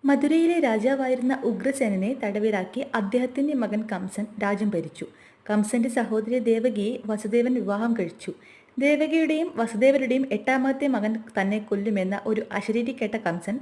മധുരയിലെ രാജാവായിരുന്ന ഉഗ്രസേനനെ തടവിലാക്കി അദ്ദേഹത്തിന്റെ മകൻ കംസൻ രാജ്യം ഭരിച്ചു. കംസന്റെ സഹോദരി ദേവകിയെ വസുദേവൻ വിവാഹം കഴിച്ചു. ദേവകിയുടെയും വസുദേവരുടെയും എട്ടാമത്തെ മകൻ തന്നെ കൊല്ലുമെന്ന ഒരു അശരീരി കേട്ട കംസൻ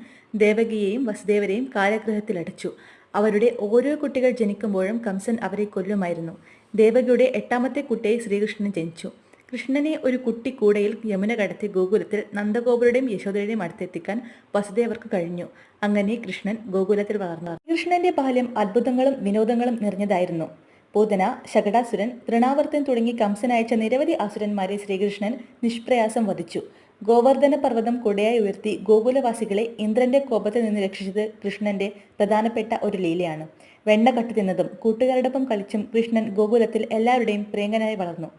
ദേവകിയെയും വസുദേവരെയും കാരാഗൃഹത്തിലടച്ചു. അവരുടെ ഓരോ കുട്ടികൾ ജനിക്കുമ്പോഴും കംസൻ അവരെ കൊല്ലുമായിരുന്നു. ദേവകിയുടെ എട്ടാമത്തെ കുട്ടിയെ ശ്രീകൃഷ്ണൻ ജനിച്ചു. കൃഷ്ണനെ ഒരു കുട്ടി കൂടയിൽ യമുന കടത്തി ഗോകുലത്തിൽ നന്ദഗോപരുടെയും യശോദരുടെയും അടുത്തെത്തിക്കാൻ വസുദേവർക്ക് കഴിഞ്ഞു. അങ്ങനെ കൃഷ്ണൻ ഗോകുലത്തിൽ വളർന്നു. കൃഷ്ണന്റെ ബാല്യം അത്ഭുതങ്ങളും വിനോദങ്ങളും നിറഞ്ഞതായിരുന്നു. പൂതന, ശകടാസുരൻ, തൃണാവർത്തൻ തുടങ്ങി കംസൻ അയച്ച നിരവധി അസുരന്മാരെ ശ്രീകൃഷ്ണൻ നിഷ്പ്രയാസം വധിച്ചു. ഗോവർദ്ധന പർവ്വതം കുടയായി ഉയർത്തി ഗോകുലവാസികളെ ഇന്ദ്രന്റെ കോപത്തിൽ നിന്ന് രക്ഷിച്ചത് കൃഷ്ണന്റെ പ്രധാനപ്പെട്ട ഒരു ലീലയാണ്. വെണ്ണ കട്ടു തിന്നതും കൂട്ടുകാരോടൊപ്പം കളിച്ചും കൃഷ്ണൻ ഗോകുലത്തിൽ എല്ലാവരുടെയും പ്രിയങ്കനായി വളർന്നു.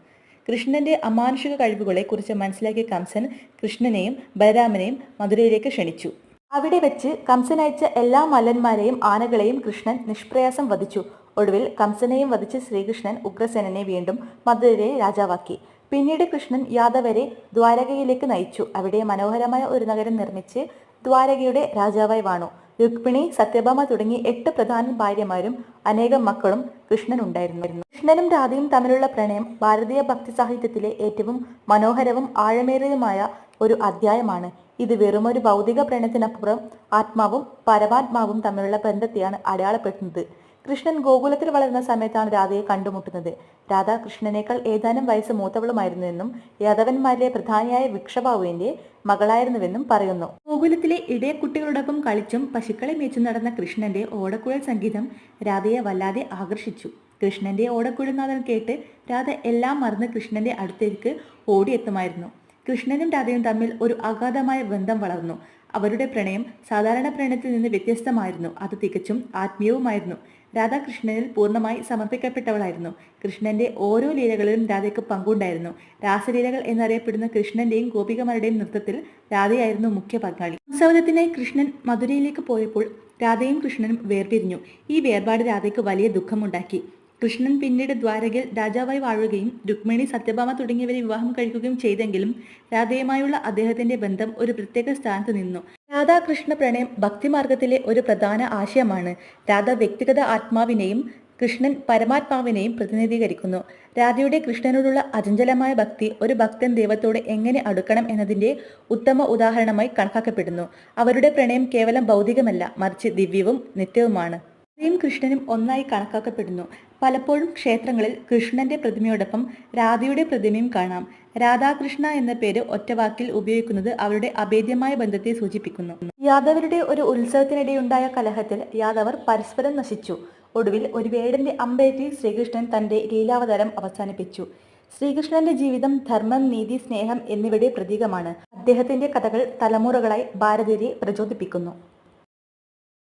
കൃഷ്ണന്റെ അമാനുഷിക കഴിവുകളെ കുറിച്ച് മനസ്സിലാക്കിയ കംസൻ കൃഷ്ണനെയും ബലരാമനെയും മധുരയിലേക്ക് ക്ഷണിച്ചു. അവിടെ വെച്ച് കംസൻ അയച്ച എല്ലാ മല്ലന്മാരെയും ആനകളെയും കൃഷ്ണൻ നിഷ്പ്രയാസം വധിച്ചു. ഒടുവിൽ കംസനെയും വധിച്ച് ശ്രീകൃഷ്ണൻ ഉഗ്രസേനനെ വീണ്ടും മധുരയെ രാജാവാക്കി. പിന്നീട് കൃഷ്ണൻ യാദവരെ ദ്വാരകയിലേക്ക് നയിച്ചു. അവിടെ മനോഹരമായ ഒരു നഗരം നിർമ്മിച്ച് ദ്വാരകയുടെ രാജാവായി വാണു. രുക്മിണി, സത്യഭാമ തുടങ്ങി 8 പ്രധാന ഭാര്യമാരും അനേകം മക്കളും കൃഷ്ണൻ ഉണ്ടായിരുന്നു. കൃഷ്ണനും രാധയും തമ്മിലുള്ള പ്രണയം ഭാരതീയ ഭക്തി സാഹിത്യത്തിലെ ഏറ്റവും മനോഹരവും ആഴമേറിയതുമായ ഒരു അധ്യായമാണ്. ഇത് വെറുമൊരു ഭൗതിക പ്രണയത്തിനപ്പുറം ആത്മാവും പരമാത്മാവും തമ്മിലുള്ള ബന്ധത്തെയാണ് അടയാളപ്പെടുത്തുന്നത്. കൃഷ്ണൻ ഗോകുലത്തിൽ വളർന്ന സമയത്താണ് രാധയെ കണ്ടുമുട്ടുന്നത്. രാധ കൃഷ്ണനേക്കാൾ ഏതാനും വയസ്സ് മൂത്തവളുമായിരുന്നുവെന്നും യാദവന്മാരിലെ പ്രധാനിയായ വിക്ഷഭാവുവിന്റെ മകളായിരുന്നുവെന്നും പറയുന്നു. ഗോകുലത്തിലെ ഇടയ കുട്ടികളോടൊപ്പം കളിച്ചും പശുക്കളെ മേച്ചും നടന്ന കൃഷ്ണന്റെ ഓടക്കുഴൽ സംഗീതം രാധയെ വല്ലാതെ ആകർഷിച്ചു. കൃഷ്ണന്റെ ഓടക്കുഴൽ നാദം കേട്ട് രാധ എല്ലാം മറന്ന് കൃഷ്ണന്റെ അടുത്തേക്ക് ഓടിയെത്തുമായിരുന്നു. കൃഷ്ണനും രാധയും തമ്മിൽ ഒരു അഗാധമായ ബന്ധം വളർന്നു. അവരുടെ പ്രണയം സാധാരണ പ്രണയത്തിൽ നിന്ന് വ്യത്യസ്തമായിരുന്നു. അത് തികച്ചും ആത്മീയവുമായിരുന്നു. രാധ കൃഷ്ണനിൽ പൂർണ്ണമായി സമർപ്പിക്കപ്പെട്ടവളായിരുന്നു. കൃഷ്ണന്റെ ഓരോ ലീലകളിലും രാധയ്ക്ക് പങ്കുണ്ടായിരുന്നു. രാസലീലകൾ എന്നറിയപ്പെടുന്ന കൃഷ്ണന്റെയും ഗോപികമാരുടെയും നൃത്തത്തിൽ രാധയായിരുന്നു മുഖ്യ പങ്കാളി. ഉത്സവത്തിനായി കൃഷ്ണൻ മധുരയിലേക്ക് പോയപ്പോൾ രാധയും കൃഷ്ണനും വേർപിരിഞ്ഞു. ഈ വേർപാട് രാധയ്ക്ക് വലിയ ദുഃഖമുണ്ടാക്കി. കൃഷ്ണൻ പിന്നീട് ദ്വാരകയിൽ രാജാവായി വാഴുകയും രുക്മിണി, സത്യഭാമ തുടങ്ങിയവരെ വിവാഹം കഴിക്കുകയും ചെയ്തെങ്കിലും രാധയുമായുള്ള അദ്ദേഹത്തിന്റെ ബന്ധം ഒരു പ്രത്യേക സ്ഥാനത്ത് നിന്നു. രാധാകൃഷ്ണ പ്രണയം ഭക്തിമാർഗത്തിലെ ഒരു പ്രധാന ആശയമാണ്. രാധ വ്യക്തിഗത ആത്മാവിനെയും കൃഷ്ണൻ പരമാത്മാവിനെയും പ്രതിനിധീകരിക്കുന്നു. രാധയുടെ കൃഷ്ണനോടുള്ള അചഞ്ചലമായ ഭക്തി ഒരു ഭക്തൻ ദൈവത്തോട് എങ്ങനെ അടുക്കണം എന്നതിന്റെ ഉത്തമ ഉദാഹരണമായി കണക്കാക്കപ്പെടുന്നു. അവരുടെ പ്രണയം കേവലം ഭൗതികമല്ല, മറിച്ച് ദിവ്യവും നിത്യവുമാണ്. രാധയും കൃഷ്ണനും ഒന്നായി കണക്കാക്കപ്പെടുന്നു. പലപ്പോഴും ക്ഷേത്രങ്ങളിൽ കൃഷ്ണന്റെ പ്രതിമയോടൊപ്പം രാധയുടെ പ്രതിമയും കാണാം. രാധാകൃഷ്ണ എന്ന പേര് ഒറ്റവാക്കിൽ ഉപയോഗിക്കുന്നത് അവരുടെ അഭേദ്യമായ ബന്ധത്തെ സൂചിപ്പിക്കുന്നു. യാദവരുടെ ഒരു ഉത്സവത്തിനിടെയുണ്ടായ കലഹത്തിൽ യാദവർ പരസ്പരം നശിച്ചു. ഒടുവിൽ ഒരു വേടന്റെ അമ്പേറ്റി ശ്രീകൃഷ്ണൻ തന്റെ ലീലാവതാരം അവസാനിപ്പിച്ചു. ശ്രീകൃഷ്ണന്റെ ജീവിതം ധർമ്മം, നീതി, സ്നേഹം എന്നിവയുടെ പ്രതീകമാണ്. അദ്ദേഹത്തിന്റെ കഥകൾ തലമുറകളായി ഭാരതീയരെ പ്രചോദിപ്പിക്കുന്നു.